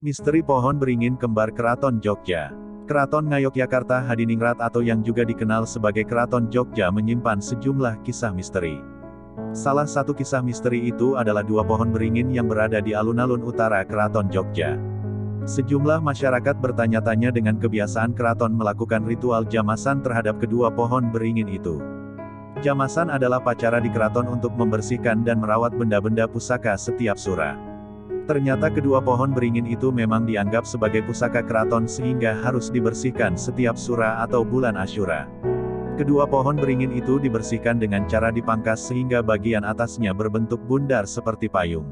Misteri pohon beringin kembar Keraton Jogja. Keraton Ngayogyakarta Hadiningrat atau yang juga dikenal sebagai Keraton Jogja menyimpan sejumlah kisah misteri. Salah satu kisah misteri itu adalah dua pohon beringin yang berada di alun-alun utara Keraton Jogja. Sejumlah masyarakat bertanya-tanya dengan kebiasaan keraton melakukan ritual jamasan terhadap kedua pohon beringin itu. Jamasan adalah upacara di keraton untuk membersihkan dan merawat benda-benda pusaka setiap sura. Ternyata kedua pohon beringin itu memang dianggap sebagai pusaka keraton sehingga harus dibersihkan setiap sura atau bulan Asyura. Kedua pohon beringin itu dibersihkan dengan cara dipangkas sehingga bagian atasnya berbentuk bundar seperti payung.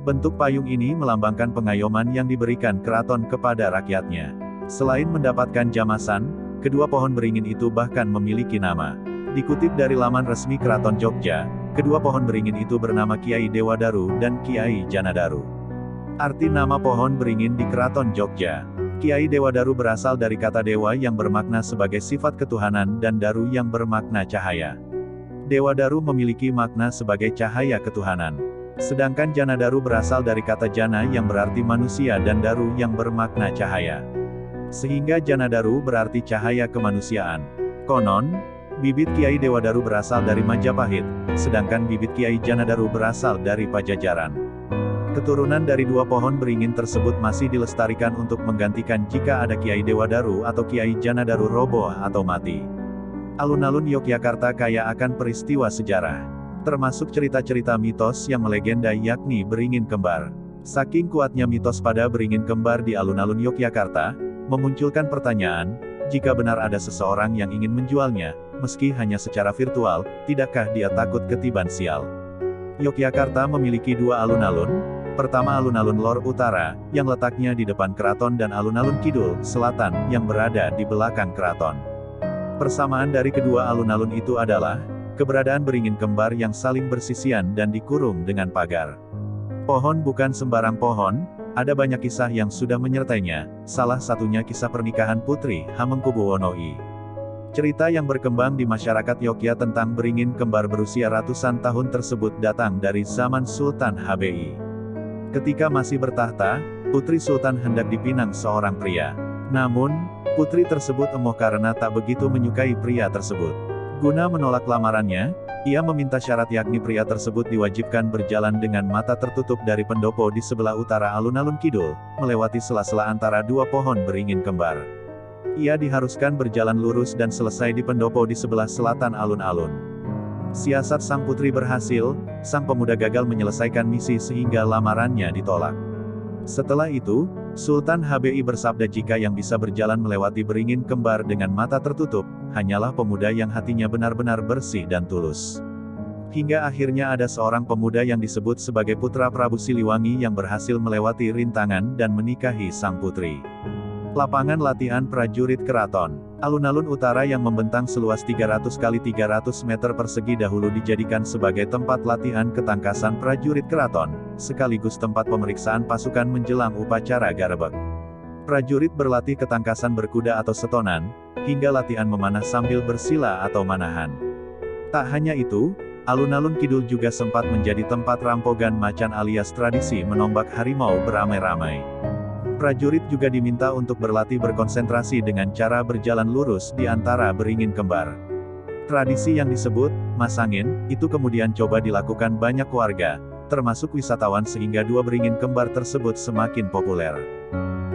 Bentuk payung ini melambangkan pengayoman yang diberikan keraton kepada rakyatnya. Selain mendapatkan jamasan, kedua pohon beringin itu bahkan memiliki nama. Dikutip dari laman resmi Keraton Jogja, kedua pohon beringin itu bernama Kiai Dewadaru dan Kiai Janadaru. Arti nama pohon beringin di Keraton Jogja. Kiai Dewadaru berasal dari kata dewa yang bermakna sebagai sifat ketuhanan dan daru yang bermakna cahaya. Dewadaru memiliki makna sebagai cahaya ketuhanan. Sedangkan Janadaru berasal dari kata jana yang berarti manusia dan daru yang bermakna cahaya. Sehingga Janadaru berarti cahaya kemanusiaan. Konon, bibit Kiai Dewadaru berasal dari Majapahit, sedangkan bibit Kiai Janadaru berasal dari Pajajaran. Keturunan dari dua pohon beringin tersebut masih dilestarikan untuk menggantikan jika ada Kiai Dewadaru atau Kiai Janadaru roboh atau mati. Alun-alun Yogyakarta kaya akan peristiwa sejarah, termasuk cerita-cerita mitos yang melegenda yakni beringin kembar. Saking kuatnya mitos pada beringin kembar di alun-alun Yogyakarta, memunculkan pertanyaan, jika benar ada seseorang yang ingin menjualnya, meski hanya secara virtual, tidakkah dia takut ketiban sial? Yogyakarta memiliki dua alun-alun. Pertama alun-alun Lor Utara, yang letaknya di depan keraton dan alun-alun Kidul, Selatan, yang berada di belakang keraton. Persamaan dari kedua alun-alun itu adalah, keberadaan beringin kembar yang saling bersisian dan dikurung dengan pagar. Pohon bukan sembarang pohon, ada banyak kisah yang sudah menyertainya, salah satunya kisah pernikahan Putri Hamengkubuwono I. Cerita yang berkembang di masyarakat Yogyakarta tentang beringin kembar berusia ratusan tahun tersebut datang dari zaman Sultan HBI. Ketika masih bertahta, putri sultan hendak dipinang seorang pria. Namun, putri tersebut emoh karena tak begitu menyukai pria tersebut. Guna menolak lamarannya, ia meminta syarat yakni pria tersebut diwajibkan berjalan dengan mata tertutup dari pendopo di sebelah utara alun-alun Kidul, melewati sela-sela antara dua pohon beringin kembar. Ia diharuskan berjalan lurus dan selesai di pendopo di sebelah selatan alun-alun. Siasat sang putri berhasil, sang pemuda gagal menyelesaikan misi sehingga lamarannya ditolak. Setelah itu, Sultan HBI bersabda jika yang bisa berjalan melewati beringin kembar dengan mata tertutup, hanyalah pemuda yang hatinya benar-benar bersih dan tulus. Hingga akhirnya ada seorang pemuda yang disebut sebagai putra Prabu Siliwangi yang berhasil melewati rintangan dan menikahi sang putri. Lapangan latihan prajurit keraton. Alun-alun utara yang membentang seluas 300 x 300 meter persegi dahulu dijadikan sebagai tempat latihan ketangkasan prajurit keraton, sekaligus tempat pemeriksaan pasukan menjelang upacara garebek. Prajurit berlatih ketangkasan berkuda atau setonan, hingga latihan memanah sambil bersila atau manahan. Tak hanya itu, alun-alun Kidul juga sempat menjadi tempat rampogan macan alias tradisi menombak harimau beramai-ramai. Prajurit juga diminta untuk berlatih berkonsentrasi dengan cara berjalan lurus di antara beringin kembar. Tradisi yang disebut masangin itu kemudian coba dilakukan banyak warga, termasuk wisatawan sehingga dua beringin kembar tersebut semakin populer.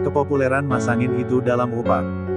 Kepopuleran masangin itu dalam upak